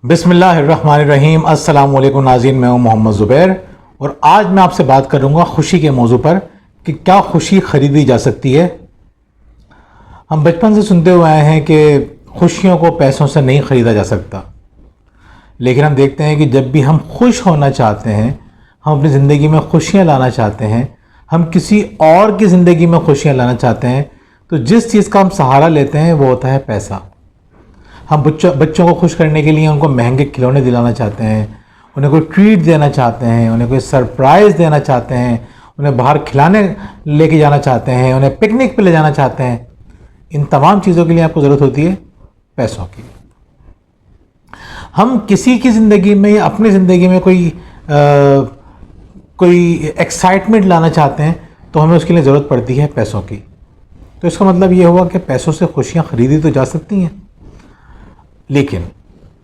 बिस्मिल्लाहिर्रहमानिर्रहीम। अस्सलाम वालेकुम नाज़रीन, मैं हूं मोहम्मद ज़ुबैर और आज मैं आपसे बात करूंगा खुशी के मौजू पर कि क्या खुशी ख़रीदी जा सकती है। हम बचपन से सुनते हुए आए हैं कि खुशियों को पैसों से नहीं ख़रीदा जा सकता, लेकिन हम देखते हैं कि जब भी हम खुश होना चाहते हैं, हम अपनी ज़िंदगी में खुशियाँ लाना चाहते हैं, हम किसी और की ज़िंदगी में खुशियाँ लाना चाहते हैं, तो जिस चीज़ का हम सहारा लेते हैं वो होता है पैसा। हम बच्चों को खुश करने के लिए उनको महंगे खिलौने दिलाना चाहते हैं, उन्हें कोई ट्रीट देना चाहते हैं, उन्हें कोई सरप्राइज़ देना चाहते हैं, उन्हें बाहर खिलाने लेके जाना चाहते हैं, उन्हें पिकनिक पे ले जाना चाहते हैं। इन तमाम चीज़ों के लिए आपको ज़रूरत होती है पैसों की। हम किसी की ज़िंदगी में या अपनी ज़िंदगी में कोई एक्साइटमेंट लाना चाहते हैं तो हमें उसके लिए ज़रूरत पड़ती है पैसों की। तो इसका मतलब ये हुआ कि पैसों से खुशियाँ ख़रीदी तो जा सकती हैं, लेकिन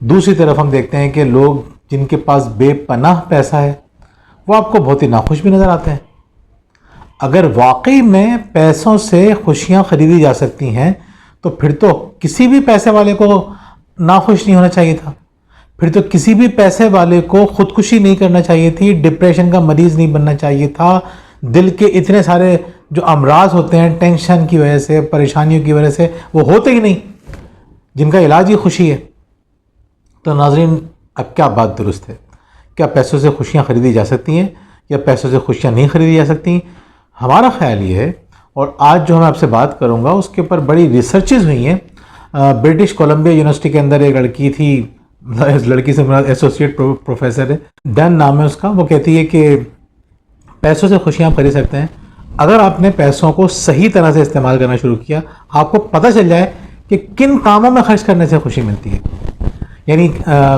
दूसरी तरफ हम देखते हैं कि लोग जिनके पास बेपनाह पैसा है वो आपको बहुत ही नाखुश भी नज़र आते हैं। अगर वाकई में पैसों से खुशियां खरीदी जा सकती हैं तो फिर तो किसी भी पैसे वाले को नाखुश नहीं होना चाहिए था, फिर तो किसी भी पैसे वाले को खुदकुशी नहीं करना चाहिए थी, डिप्रेशन का मरीज़ नहीं बनना चाहिए था। दिल के इतने सारे जो अमराज होते हैं टेंशन की वजह से, परेशानियों की वजह से, वो होते ही नहीं, जिनका इलाज ही खुशी है। तो नाज़रीन, अब क्या बात दुरुस्त है? क्या पैसों से खुशियाँ ख़रीदी जा सकती हैं या पैसों से खुशियाँ नहीं ख़रीदी जा सकती? हमारा ख्याल ये है, और आज जो मैं आपसे बात करूँगा उसके ऊपर बड़ी रिसर्चेज हुई हैं। ब्रिटिश कोलंबिया यूनिवर्सिटी के अंदर एक लड़की थी, इस लड़की से मेरा एसोसिएट प्रोफेसर है, डन नाम है उसका। वो कहती है कि पैसों से खुशियाँ खरीद सकते हैं अगर आपने पैसों को सही तरह से इस्तेमाल करना शुरू किया। आपको पता चल जाए कि किन कामों में खर्च करने से खुशी मिलती है। यानी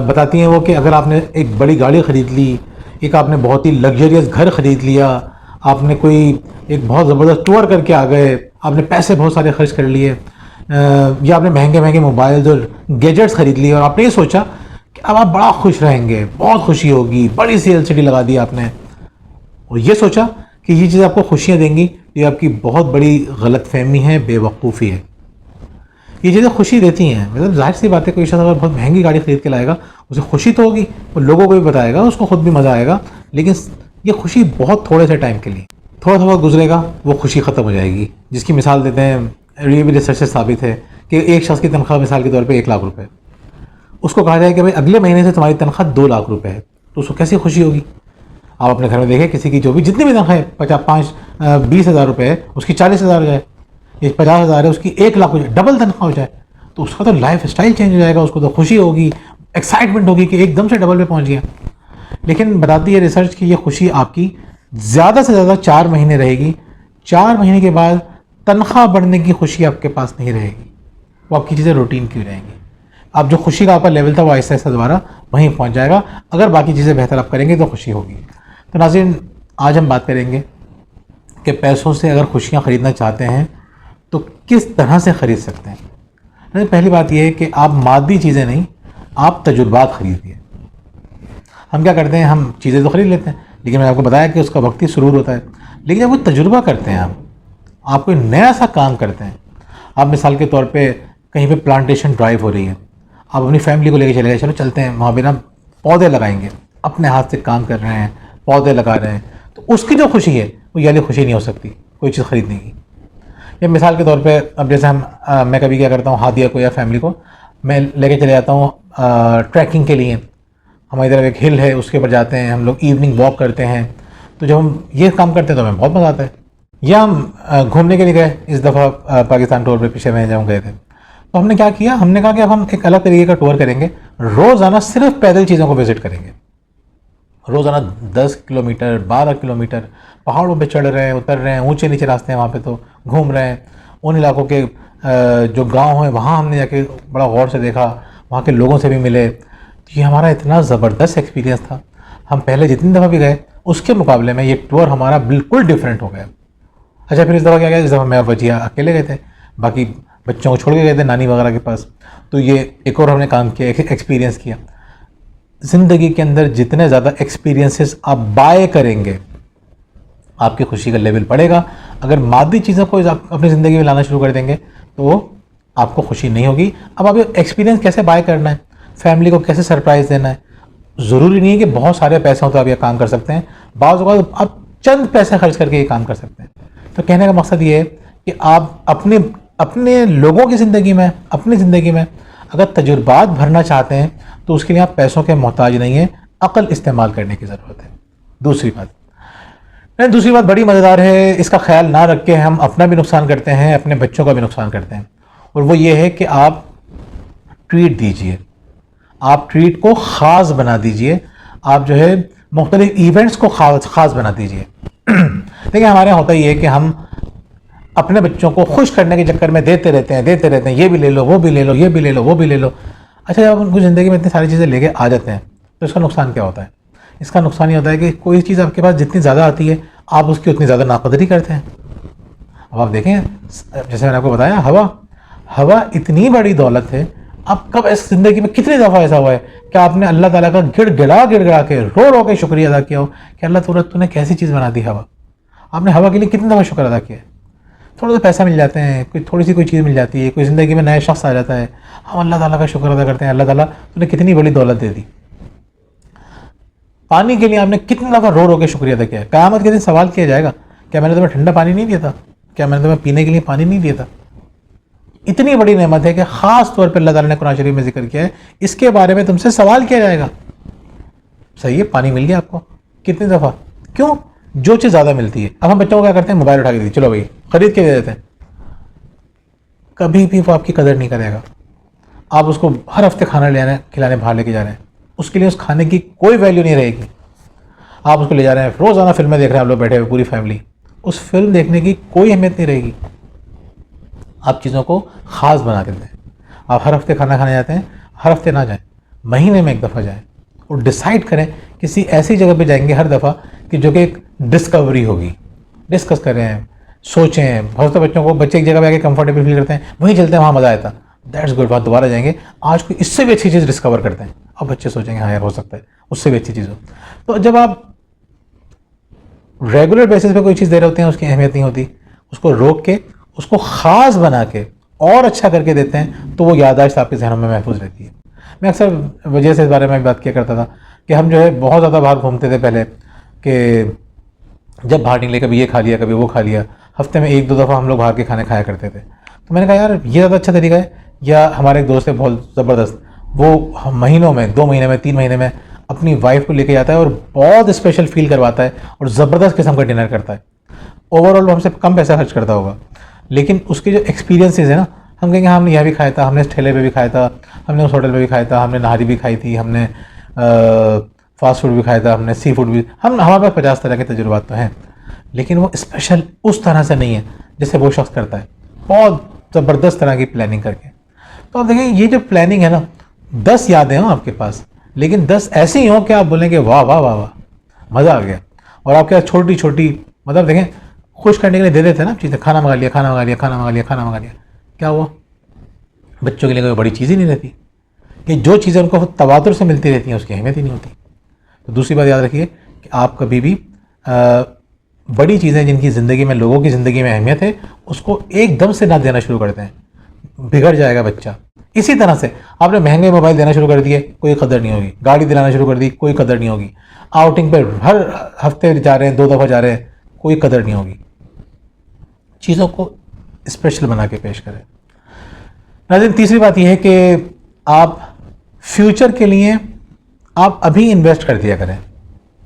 बताती हैं वो कि अगर आपने एक बड़ी गाड़ी ख़रीद ली, एक आपने बहुत ही लग्जरियस घर ख़रीद लिया, आपने कोई एक बहुत ज़बरदस्त टूर करके आ गए, आपने पैसे बहुत सारे खर्च कर लिए, या आपने महंगे महंगे मोबाइल्स और गैजेट्स ख़रीद लिए और आपने ये सोचा कि अब आप बड़ा खुश रहेंगे, बहुत खुशी होगी, बड़ी सी एलसीडी लगा दी आपने और ये सोचा कि ये चीज़ आपको खुशियाँ देंगी। ये आपकी बहुत बड़ी गलतफहमी है, बेवकूफ़ी है। ये चीज़ें खुशी देती हैं, मतलब जाहिर सी बात है, कोई शख्स अगर बहुत महंगी गाड़ी ख़रीद के लाएगा उसे खुशी तो होगी, वो लोगों को भी बताएगा, उसको खुद भी मज़ा आएगा, लेकिन ये खुशी बहुत थोड़े से टाइम के लिए, थोड़ा थोड़ा गुजरेगा, वो खुशी ख़त्म हो जाएगी। जिसकी मिसाल देते हैं, ये भी रिसर्च से साबित है कि एक शख्स की तनख्वाह मिसाल के तौर पर 1 लाख रुपये, उसको कहा जाए कि भाई अगले महीने से तुम्हारी तनख्वाह 2 लाख रुपये है, तो उसको कैसी खुशी होगी? आप अपने घर में देखें, किसी की जो भी जितनी भी तनख्वाह है, 20 हज़ार रुपये है, उसकी 40 हज़ार हो जाए, ये 50 हज़ार है, उसकी 1 लाख हो जाए, डबल तनख्वाह हो जाए, तो उसका तो लाइफ स्टाइल चेंज हो जाएगा, उसको तो खुशी होगी, एक्साइटमेंट होगी कि एकदम से डबल पे पहुंच गया। लेकिन बताती है रिसर्च कि ये खुशी आपकी ज़्यादा से ज़्यादा 4 महीने रहेगी। 4 महीने के बाद तनख्वाह बढ़ने की खुशी आपके पास नहीं रहेगी, वो आपकी चीज़ें रूटीन की रहेंगी। अब जो खुशी का आपका लेवल था वो आहिस्ता आहिस्ता दोबारा वहीं पहुँच जाएगा। अगर बाकी चीज़ें बेहतर आप करेंगे तो खुशी होगी। तो नाज़रीन, आज हम बात करेंगे कि पैसों से अगर खुशियाँ ख़रीदना चाहते हैं तो किस तरह से ख़रीद सकते हैं। पहली बात यह है कि आप मादी चीज़ें नहीं, आप तजुर्बात ख़रीदिए। हम क्या करते हैं, हम चीज़ें तो ख़रीद लेते हैं, लेकिन मैंने आपको बताया कि उसका वक्त ही सुरूर होता है। लेकिन जब वो तजुर्बा करते हैं, आप कोई नया सा काम करते हैं, आप मिसाल के तौर पे कहीं पे प्लांटेशन ड्राइव हो रही है, आप अपनी फैमिली को लेकर चले गए, चलो चलते हैं वहाँ पे ना पौधे लगाएंगे, अपने हाथ से काम कर रहे हैं, पौधे लगा रहे हैं, तो उसकी जो खुशी है वो ये वाली खुशी नहीं हो सकती कोई चीज़ ख़रीदने की। या मिसाल के तौर पे अब जैसे मैं कभी क्या करता हूँ, हादिया को या फैमिली को मैं लेके चले जाता हूँ ट्रैकिंग के लिए। हमारी तरफ एक हिल है, उसके ऊपर जाते हैं हम लोग, इवनिंग वॉक करते हैं। तो जब हम ये काम करते हैं तो हमें बहुत मज़ा आता है। या हम घूमने के लिए गए, इस दफ़ा पाकिस्तान टूर पे पीछे में जब हम गए थे, तो हमने क्या किया, हमने कहा कि अब हम एक अलग तरीके का टूर करेंगे, रोज़ाना सिर्फ पैदल चीज़ों को विज़िट करेंगे। रोज़ाना 10 किलोमीटर 12 किलोमीटर पहाड़ों पे चढ़ रहे हैं, उतर रहे हैं, ऊंचे नीचे रास्ते हैं वहाँ पे, तो घूम रहे हैं। उन इलाकों के जो गांव हैं वहाँ हमने जाके बड़ा गौर से देखा, वहाँ के लोगों से भी मिले। तो ये हमारा इतना ज़बरदस्त एक्सपीरियंस था, हम पहले जितनी दफ़ा भी गए उसके मुकाबले में ये टूर हमारा बिल्कुल डिफरेंट हो गया। अच्छा, फिर इस दफ़ा क्या गया, इस दफ़ा मैं वजिया अकेले गए थे, बाकी बच्चों को छोड़ के गए थे नानी वगैरह के पास। तो ये एक और हमने काम किया, एक्सपीरियंस किया। ज़िंदगी के अंदर जितने ज़्यादा एक्सपीरियंसेस आप बाय करेंगे, आपकी खुशी का लेवल बढ़ेगा। अगर मादी चीज़ों को आप अपनी ज़िंदगी में लाना शुरू कर देंगे तो आपको खुशी नहीं होगी। अब आप एक्सपीरियंस कैसे बाय करना है, फैमिली को कैसे सरप्राइज़ देना है। ज़रूरी नहीं है कि बहुत सारे पैसे हों तो आप ये काम कर सकते हैं, बाज़ औक़ात आप चंद पैसे खर्च करके ये काम कर सकते हैं। तो कहने का मकसद ये है कि आप अपने अपने लोगों की ज़िंदगी में, अपनी ज़िंदगी में अगर तजुर्बात भरना चाहते हैं तो उसके लिए आप पैसों के मोहताज नहीं हैं, अक़ल इस्तेमाल करने की ज़रूरत है। दूसरी बात बड़ी मज़ेदार है, इसका ख्याल ना रख के हम अपना भी नुकसान करते हैं, अपने बच्चों का भी नुकसान करते हैं, और वो ये है कि आप ट्रीट दीजिए, आप ट्रीट को ख़ास बना दीजिए, आप जो है मुख्तलिफ इवेंट्स को ख़ास बना दीजिए। देखिए हमारे यहाँ होता ही है कि हम अपने बच्चों को खुश करने के चक्कर में देते रहते हैं, ये भी ले लो, वो भी ले लो, ये भी ले लो, वो भी ले लो। अच्छा, जब उनको ज़िंदगी में इतनी सारी चीज़ें लेके आ जाते हैं तो इसका नुकसान क्या होता है? इसका नुकसान ये होता है कि कोई चीज़ आपके पास जितनी ज़्यादा आती है आप उसकी उतनी ज़्यादा नाक़दरी करते हैं। अब आप देखें, जैसे मैंने आपको बताया, हवा इतनी बड़ी दौलत है। अब कब इस ज़िंदगी में कितनी दफ़ा ऐसा हुआ है कि आपने अल्लाह ताला का गिड़गिड़ा के रो के शुक्रिया अदा किया हो कि अल्लाह तूने कैसी चीज़ बना दी हवा। आपने हवा के लिए कितनी दफ़ा शुक्र अदा किया है। थोड़ा सा पैसा मिल जाते हैं, थोड़ी सी कोई चीज़ मिल जाती है, कोई ज़िंदगी में नया शख्स आ जाता है, हम अल्लाह ताला का शुक्र अदा करते हैं, अल्लाह ताला तूने कितनी बड़ी दौलत दे दी। पानी के लिए आपने कितनी दफ़ा रो के शुक्रिया अदा किया है। क़यामत के दिन सवाल किया जाएगा, क्या मैंने तुम्हें ठंडा पानी नहीं दिया था? क्या मैंने तुम्हें पीने के लिए पानी नहीं दिया था? इतनी बड़ी नेमत है कि ख़ास तौर पर अल्लाह ताला ने कुरान शरीफ में जिक्र किया है, इसके बारे में तुमसे सवाल किया जाएगा। सही है, पानी मिल गया आपको कितनी दफ़ा? क्यों? जो चीज़ ज़्यादा मिलती है। अब हम बच्चों को क्या करते हैं, मोबाइल उठा के दी, चलो भाई ख़रीद के दे देते हैं। कभी भी वो आपकी कदर नहीं करेगा। आप उसको हर हफ्ते खाना खिलाने बाहर लेके जा रहे हैं, उसके लिए उस खाने की कोई वैल्यू नहीं रहेगी। आप उसको ले जा रहे हैं, रोज़ाना फिल्में देख रहे हैं आप लोग बैठे हुए पूरी फैमिली, उस फिल्म देखने की कोई अहमियत नहीं रहेगी। आप चीज़ों को ख़ास बना देते हैं। आप हर हफ्ते खाना खाने जाते हैं, हर हफ्ते ना जाएं, महीने में एक दफ़ा जाएं और डिसाइड करें किसी ऐसी जगह पे जाएंगे हर दफ़ा कि जो कि एक डिस्कवरी होगी। डिस्कस करें, सोचें। बहुत से बच्चों को, बच्चे एक जगह पे आके कंफर्टेबल फील करते हैं, वहीं चलते हैं, वहाँ मज़ा आया था, दैट्स गुड, वहाँ दोबारा जाएंगे, आज कोई इससे भी अच्छी चीज़ डिस्कवर करते हैं। अब बच्चे सोचेंगे हाँ यार हो सकता है उससे भी अच्छी चीज़ हो। तो जब आप रेगुलर बेसिस पे कोई चीज़ दे रहे होते हैं उसकी अहमियत नहीं होती, उसको रोक के उसको ख़ास बना के और अच्छा करके देते हैं तो वो याददाश्त आपके जहनों में महफूज रहती है। मैं अक्सर वजह से इस बारे में बात किया करता था कि हम जो है बहुत ज़्यादा बाहर घूमते थे पहले, कि जब बाहर निकले कभी ये खा लिया कभी वो खा लिया, हफ्ते में एक दो दफ़ा हम लोग बाहर के खाने खाया करते थे। तो मैंने कहा यार ये ज़्यादा अच्छा तरीका है। या हमारे एक दोस्त है बहुत ज़बरदस्त, वो महीनों में, 2 महीने में, 3 महीने में अपनी वाइफ को लेके जाता है और बहुत स्पेशल फील करवाता है और ज़बरदस्त किस्म का डिनर करता है। ओवरऑल हमसे कम पैसा खर्च करता होगा, लेकिन उसके जो एक्सपीरियंसेस है ना, हम कहेंगे हमने यहाँ भी खाया था, हमने इस ठेले पे भी खाया था, हमने उस होटल पे भी खाया था, हमने नहारी भी खाई थी, हमने फास्ट फूड भी खाया था, हमने सी फूड भी, हमारे पास 50 तरह के तजुर्बात तो हैं, लेकिन वो स्पेशल उस तरह से नहीं है जैसे वो शख्स करता है, बहुत ज़बरदस्त तरह की प्लानिंग करके। तो आप देखें ये जो प्लानिंग है ना, 10 यादें हों आपके पास, लेकिन 10 ऐसी हों कि आप बोलेंगे वाह वाह वाह वाह मज़ा आ गया। और आपके पास छोटी छोटी, मतलब देखें खुश करने के लिए दे देते हैं ना चीज़ें, खाना मंगा लिया, खाना मंगा लिया, खाना मंगा लिया, खाना मंगा लिया, क्या हुआ? बच्चों के लिए कोई बड़ी चीज़ ही नहीं रहती, कि जो चीज़ें उनको तवातुर से मिलती रहती हैं उसकी अहमियत ही नहीं होती। तो दूसरी बात याद रखिए कि आप कभी भी बड़ी चीज़ें जिनकी ज़िंदगी में, लोगों की ज़िंदगी में अहमियत है, उसको एकदम से ना देना शुरू करते हैं, बिगड़ जाएगा बच्चा। इसी तरह से आपने महंगे मोबाइल देना शुरू कर दिए, कोई कदर नहीं होगी। गाड़ी दिलाना शुरू कर दी, कोई कदर नहीं होगी। आउटिंग पे हर हफ्ते जा रहे हैं, 2 दफ़ा जा रहे हैं, कोई कदर नहीं होगी। चीज़ों को स्पेशल बना के पेश करें। नाज़रीन, तीसरी बात यह है कि आप फ्यूचर के लिए आप अभी इन्वेस्ट कर दिया करें।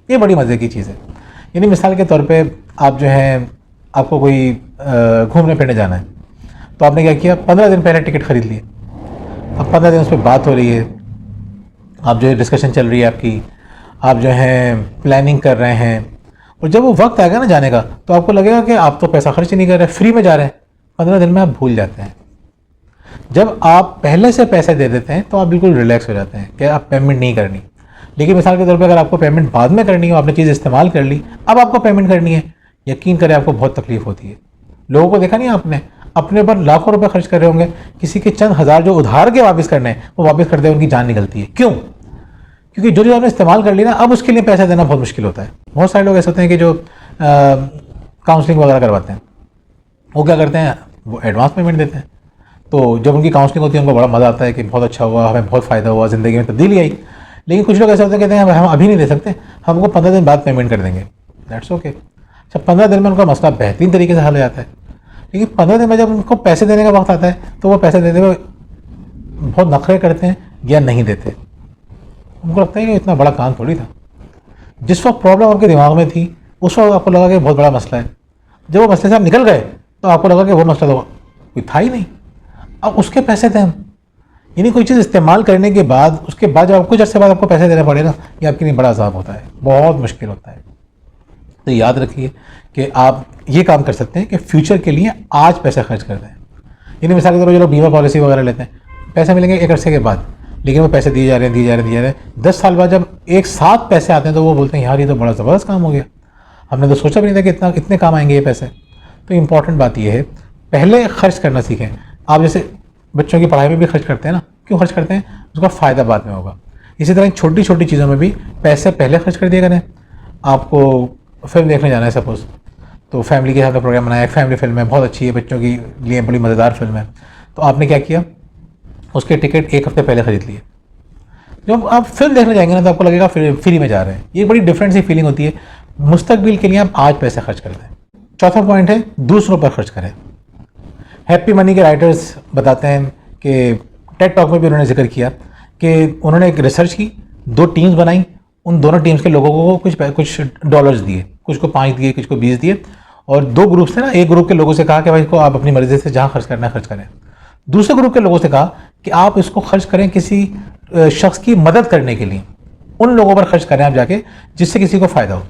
ये बड़ी मज़े की चीज़ है। यानी मिसाल के तौर पे आप जो है, आपको कोई घूमने फिरने जाना है, तो आपने क्या किया, 15 दिन पहले टिकट खरीद लिए। अब 15 दिन उस पर बात हो रही है, आप जो है डिस्कशन चल रही है आपकी, आप जो है प्लानिंग कर रहे हैं, और जब वो वक्त आएगा ना जाने का, तो आपको लगेगा कि आप तो पैसा खर्च नहीं कर रहे, फ्री में जा रहे हैं। 15 दिन में आप भूल जाते हैं। जब आप पहले से पैसे दे देते हैं तो आप बिल्कुल रिलैक्स हो जाते हैं कि आप पेमेंट नहीं करनी। लेकिन मिसाल के तौर पे अगर आपको पेमेंट बाद में करनी हो, आपने चीज़ इस्तेमाल कर ली, अब आपको पेमेंट करनी है, यकीन करें आपको बहुत तकलीफ होती है। लोगों को देखा नहीं आपने, अपने पर लाखों रुपए खर्च कर रहे होंगे, किसी के चंद हज़ार जो उधार के वापस करने हैं वो वापस करते हैं, उनकी जान निकलती है। क्यों? क्योंकि जो आपने इस्तेमाल कर ली ना, अब उसके लिए पैसा देना बहुत मुश्किल होता है। बहुत सारे लोग ऐसे होते हैं कि जो काउंसलिंग वगैरह करवाते हैं, वो क्या करते हैं, वो एडवांस पेमेंट देते हैं। तो जब उनकी काउंसलिंग होती है उनको बड़ा मज़ा आता है कि बहुत अच्छा हुआ, हमें बहुत फ़ायदा हुआ, ज़िंदगी में तब्दीली आई। लेकिन कुछ लोग ऐसे होते हैं, कहते हैं हम अभी नहीं दे सकते, हमको 15 दिन बाद पेमेंट कर देंगे। That's okay. अच्छा, 15 दिन में उनका मसला बेहतरीन तरीके से हल हो जाता है। लेकिन 15 दिन में जब उनको पैसे देने का वक्त आता है तो वो पैसे देने में बहुत नखरे करते हैं या नहीं देते। उनको लगता है कि इतना बड़ा काम थोड़ी था। जिस वक्त प्रॉब्लम आपके दिमाग में थी उस वक्त आपको लगा कि बहुत बड़ा मसला है। जब वो मसले से आप निकल गए तो आपको लगा कि वो मसला तो कोई था ही नहीं। अब उसके पैसे दें हम, यानी कोई चीज़ इस्तेमाल करने के बाद उसके बाद जब आपको कुछ अर्से बाद आपको पैसे देने पड़े ना, ये आपके लिए बड़ा अज़ाब होता है, बहुत मुश्किल होता है। तो याद रखिए कि आप ये काम कर सकते हैं कि फ्यूचर के लिए आज पैसे खर्च कर दें। यानी मिसाल के तौर पर जो लोग बीमा पॉलिसी वगैरह लेते हैं, पैसे मिलेंगे एक अरसे के बाद, लेकिन वो पैसे दिए जा रहे हैं 10 साल बाद जब एक साथ पैसे आते हैं तो वो बोलते हैं यार ये तो बड़ा ज़बरदस्त काम हो गया, हमने तो सोचा भी नहीं था कि इतने काम आएंगे ये पैसे। तो इम्पॉर्टेंट बात ये है, पहले खर्च करना सीखें। आप जैसे बच्चों की पढ़ाई में भी खर्च करते हैं ना, क्यों खर्च करते हैं? उसका फ़ायदा बाद में होगा। इसी तरह छोटी छोटी चीज़ों में भी पैसे पहले खर्च कर दिया करें। आपको फिल्म देखने जाना है सपोज़, तो फैमिली के साथ प्रोग्राम बनाया, एक फैमिली फिल्म है, बहुत अच्छी है, बच्चों की लिए बड़ी मज़ेदार फिल्म है, तो आपने क्या किया, उसके टिकट एक हफ्ते पहले ख़रीद लिए। जब आप फिल्म देखने जाएंगे ना तो आपको लगेगा फ्री में जा रहे हैं। ये बड़ी डिफरेंट सी फीलिंग होती है। मुस्तकबिल के लिए आप आज पैसे खर्च कर दें। चौथा पॉइंट है दूसरों पर खर्च करें। हैप्पी मनी के राइटर्स बताते हैं कि टेड टॉक में भी उन्होंने जिक्र किया कि उन्होंने एक रिसर्च की, 2 टीम्स बनाई, उन दोनों टीम्स के लोगों को कुछ डॉलर्स दिए, कुछ को 5 दिए, कुछ को 20 दिए, और 2 ग्रुप्स थे ना, एक ग्रुप के लोगों से कहा कि भाई इसको आप अपनी मर्जी से जहाँ खर्च करना है खर्च करें। दूसरे ग्रुप के लोगों से कहा कि आप इसको खर्च करें किसी शख्स की मदद करने के लिए, उन लोगों पर खर्च करें आप जाके जिससे किसी को फ़ायदा हो।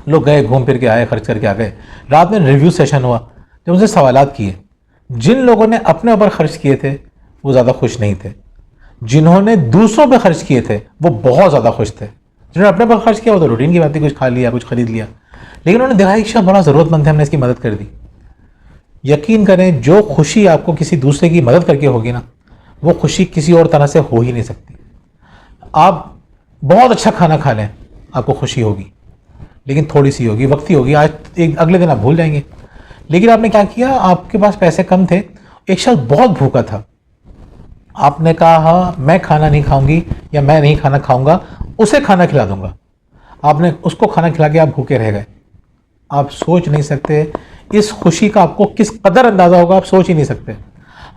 लोग गए, घूम फिर के आए, खर्च करके आ गए। रात में रिव्यू सेशन हुआ, जब उनसे सवालात किए, जिन लोगों ने अपने ऊपर खर्च किए थे वो ज़्यादा खुश नहीं थे, जिन्होंने दूसरों पर खर्च किए थे वो बहुत ज़्यादा खुश थे। जिन्होंने अपने पर खर्च किया वो तो रूटीन की बात थी, कुछ खा लिया, कुछ खरीद लिया, लेकिन उन्होंने देखा कि शायद बड़ा ज़रूरतमंद है, हमने इसकी मदद कर दी। यकीन करें, जो खुशी आपको किसी दूसरे की मदद करके होगी ना, वो खुशी किसी और तरह से हो ही नहीं सकती। आप बहुत अच्छा खाना खा लें, आपको खुशी होगी, लेकिन थोड़ी सी होगी, वक्ती होगी, आज एक अगले दिन आप भूल जाएंगे। लेकिन आपने क्या किया, आपके पास पैसे कम थे, एक शख्स बहुत भूखा था, आपने कहा मैं खाना नहीं खाऊंगी या मैं नहीं खाना खाऊंगा, उसे खाना खिला दूंगा। आपने उसको खाना खिला के आप भूखे रह गए। आप सोच नहीं सकते इस खुशी का आपको किस कदर अंदाज़ा होगा, आप सोच ही नहीं सकते।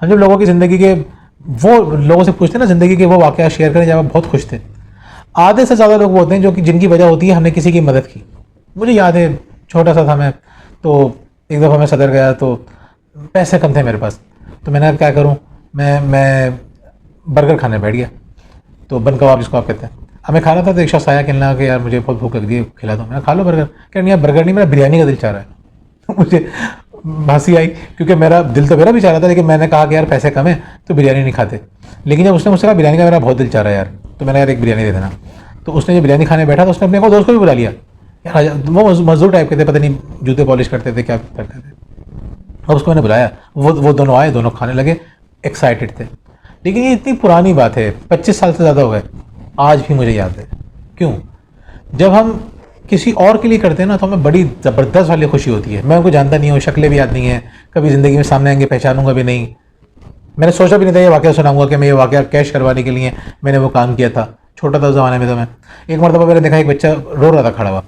हम जब लोगों की ज़िंदगी के, वो लोगों से पूछते हैं ना ज़िंदगी के वो वाक़या शेयर करें जब आप बहुत खुश थे, आधे से ज़्यादा लोग होते हैं जो कि जिनकी वजह होती है हमने किसी की मदद की। मुझे याद है, छोटा सा था मैं, तो एक दफ़ा मैं सदर गया तो पैसे कम थे मेरे पास, तो मैंने क्या करूं, मैं बर्गर खाने बैठ गया, तो बन कबाब जिसको आप कहते हैं। हमें खाना था तो एक शख्स आया, कहना कि यार मुझे बहुत भूख लग रही है, खिला दो। मैंने खा लो बर्गर। कहना यार बर्गर नहीं, मेरा बिरयानी का दिल चाह रहा है। मुझे हंसी आई क्योंकि मेरा दिल तो मेरा भी चाह रहा था, लेकिन मैंने कहा कि यार पैसे कम है तो बिरयानी नहीं खाते। लेकिन जब उसने मुझसे कहा बिरयानी का मेरा बहुत दिल चाह रहा है यार, तो मैंने यार एक बिरयानी दे देना। तो उसने जब बिरयानी खाने बैठा तो उसने अपने को दोस्त को भी बुला लिया। यार वो मजदूर टाइप के थे, पता नहीं जूते पॉलिश करते थे क्या करते थे। अब उसको मैंने बुलाया, वो दोनों आए, दोनों खाने लगे, एक्साइटेड थे। लेकिन ये इतनी पुरानी बात है, 25 साल से ज़्यादा हो गए, आज भी मुझे याद है। क्यों? जब हम किसी और के लिए करते हैं ना तो हमें बड़ी ज़बरदस्त वाली खुशी होती है। मैं उनको जानता नहीं हूँ, शक्लें भी याद नहीं है, कभी ज़िंदगी में सामने आएंगे पहचानूंगा भी नहीं। मैंने सोचा भी नहीं था ये वाक़या सुनाऊंगा कि मैं ये वाक़या कैश करवाने के लिए मैंने वो काम किया था। छोटा था उस ज़माने में। तो मैं एक मरतबा मैंने देखा एक बच्चा रो रहा था खड़ा हुआ,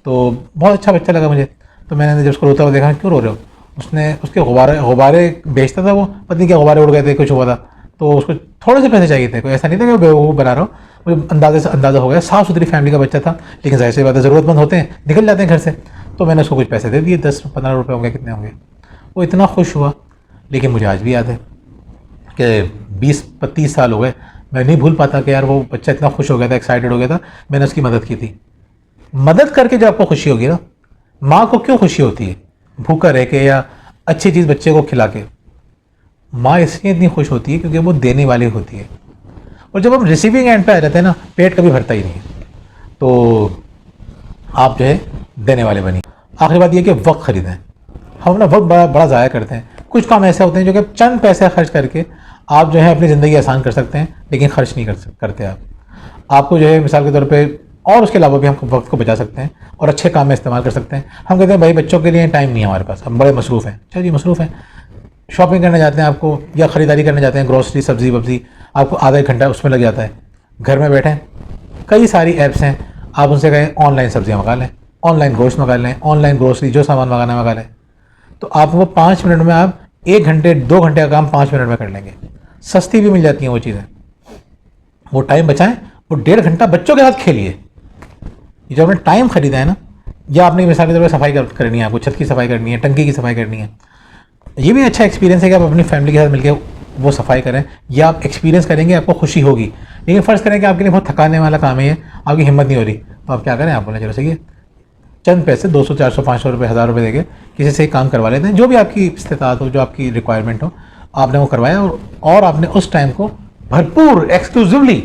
तो बहुत अच्छा बच्चा लगा मुझे। तो मैंने जब उसको रोता हुआ देखा, क्यों रो रहे हो? उसने उसके गुब्बारे बेचता था वो, पता नहीं क्या गुब्बारे उड़ गए थे, कुछ हुआ था, तो उसको थोड़े से पैसे चाहिए थे। कोई ऐसा नहीं था कि वो बना रहा हो, मुझे अंदाजे से अंदाज़ा हो गया। साफ़ सुथरी फैमिली का बच्चा था, लेकिन जाहिर सी बात है ज़रूरतमंद होते हैं, निकल जाते हैं घर से। तो मैंने उसको कुछ पैसे दे दिए, 10-15 रुपये होंगे, कितने होंगे। वो इतना खुश हुआ। लेकिन मुझे आज भी याद है कि 20-25 साल हो गए, मैं नहीं भूल पाता कि यार वो बच्चा इतना खुश हो गया था, एक्साइटेड हो गया था, मैंने उसकी मदद की थी। मदद करके जब आपको खुशी होगी ना, माँ को क्यों खुशी होती है भूखा रह के या अच्छी चीज़ बच्चे को खिला के? माँ इसलिए इतनी खुश होती है क्योंकि वो देने वाली होती है। और जब हम रिसीविंग एंड पे आ जाते हैं ना, पेट कभी भरता ही नहीं है। तो आप जो है देने वाले बनिए। आखिरी बात ये कि वक्त खरीदें। हम ना वक्त बड़ा ज़ाया करते हैं। कुछ काम ऐसे होते हैं जो कि चंद पैसे खर्च करके आप जो है अपनी ज़िंदगी आसान कर सकते हैं, लेकिन खर्च नहीं करते आप। आपको जो है मिसाल के तौर पे, और उसके अलावा भी हम वक्त को बचा सकते हैं और अच्छे काम में इस्तेमाल कर सकते हैं। हम कहते हैं भाई बच्चों के लिए टाइम नहीं है हमारे पास, हम बड़े मसरूफ़ हैं। चलिए मसरूफ़ हैं, शॉपिंग करने जाते हैं आपको, या ख़रीदारी करने जाते हैं, ग्रोसरी सब्ज़ी वब्ज़ी, आपको आधा एक घंटा उसमें लग जाता है। घर में बैठे कई सारी ऐप्स हैं, आप उनसे कहें ऑनलाइन सब्ज़ियाँ मंगा लें, ऑनलाइन गोश्त मंगा लें, ऑनलाइन ग्रोसरी, जो सामान मंगाना है मंगा लें। तो आप वो 5 मिनट में, आप 1 घंटे 2 घंटे का काम 5 मिनट में कर लेंगे। सस्ती भी मिल जाती हैं वो चीज़ें। वो टाइम बचाएं, वो 1.5 घंटा बच्चों के साथ खेलिए। ये जो आपने टाइम खरीदा है ना, या आपने मिसाल के तौर पर सफाई करनी है, आपको छत की सफाई करनी है, टंकी की सफाई करनी है, ये भी अच्छा एक्सपीरियंस है कि आप अपनी फैमिली के साथ मिलकर वो सफाई करें, या आप एक्सपीरियंस करेंगे, आपको खुशी होगी। लेकिन फ़र्ज़ करें कि आपके लिए बहुत थकाने वाला काम है, आपकी हिम्मत नहीं हो रही, तो आप क्या करें, आप बोलें चलो सही है, चंद पैसे 200 400 500 रुपये 1000 रुपये देके किसी से काम करवा लेते हैं, जो भी आपकी इस्तेताअत हो, जो आपकी रिक्वायरमेंट हो, आपने वो करवाया, और आपने उस टाइम को भरपूर एक्सक्लूसिवली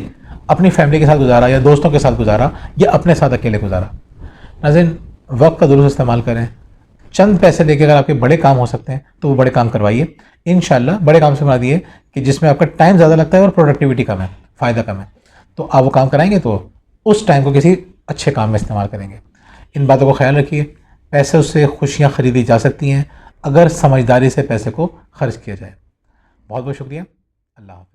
अपनी फैमिली के साथ गुजारा, या दोस्तों के साथ गुजारा, या अपने साथ अकेले गुजारा। नाज़रीन, वक्त का दुरुस्त इस्तेमाल करें। चंद पैसे लेके अगर आपके बड़े काम हो सकते हैं तो वो बड़े काम करवाइए। इंशाल्लाह बड़े काम से बना दिए कि जिसमें आपका टाइम ज़्यादा लगता है और प्रोडक्टिविटी कम है, फ़ायदा कम है, तो आप वो काम कराएंगे तो उस टाइम को किसी अच्छे काम में इस्तेमाल करेंगे। इन बातों को ख्याल रखिए। पैसे से खुशियाँ ख़रीदी जा सकती हैं अगर समझदारी से पैसे को खर्च किया जाए। बहुत बहुत शुक्रिया। अल्लाह हाफ़िज़।